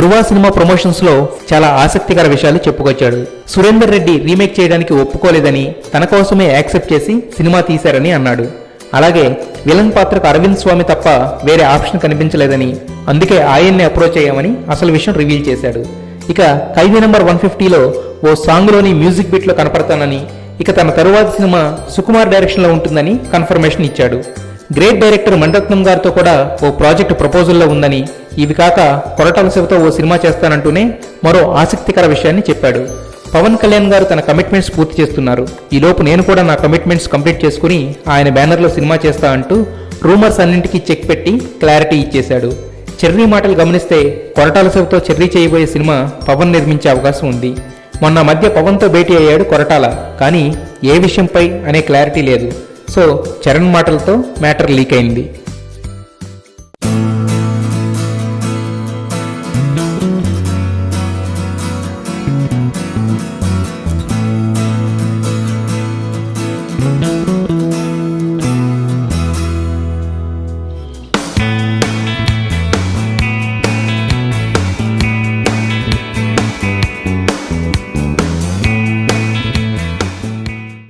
ధృవ cinema promotions లో చాలా ఆసక్తికర విషయాలు చెప్పుకొచ్చాడు. సురేందర్ రెడ్డి రీమేక్ చేయడానికి ఒప్పుకోలేదని, తన కోసమే యాక్సెప్ట్ చేసి సినిమా తీశారని అన్నాడు. అలాగే విలన్ పాత్రకు అరవింద్ స్వామి తప్ప వేరే ఆప్షన్ కనిపించలేదని, అందుకే ఆయన్ని అప్రోచ్ అయ్యామని అసలు విషయం రివీల్ చేశాడు. ఇక ఖైదీ నంబర్ 150లో ఓ సాంగ్లోని మ్యూజిక్ బిట్లో కనపడతానని, ఇక తన తరువాత సినిమా సుకుమార్ డైరెక్షన్లో ఉంటుందని కన్ఫర్మేషన్ ఇచ్చాడు. గ్రేట్ డైరెక్టర్ మణిరత్నం గారితో కూడా ఓ ప్రాజెక్టు ప్రపోజల్లో ఉందని, ఇవి కాక కొరటాల శివతో ఓ సినిమా చేస్తానంటూనే మరో ఆసక్తికర విషయాన్ని చెప్పాడు. పవన్ కళ్యాణ్ గారు తన కమిట్మెంట్స్ పూర్తి చేస్తున్నారు, ఈలోపు నేను కూడా నా కమిట్మెంట్స్ కంప్లీట్ చేసుకుని ఆయన బ్యానర్లో సినిమా చేస్తా అంటూ రూమర్స్ అన్నింటికీ చెక్ పెట్టి క్లారిటీ ఇచ్చేశాడు. చెర్రీ మాటలు గమనిస్తే కొరటాల శివతో చెర్రీ చేయబోయే సినిమా పవన్ నిర్మించే అవకాశం ఉంది. మొన్న మధ్య పవన్తో భేటీ అయ్యాడు కొరటాల, కానీ ఏ విషయంపై అనే క్లారిటీ లేదు. సో చరణ్ మాటలతో మ్యాటర్ లీక్ అయింది.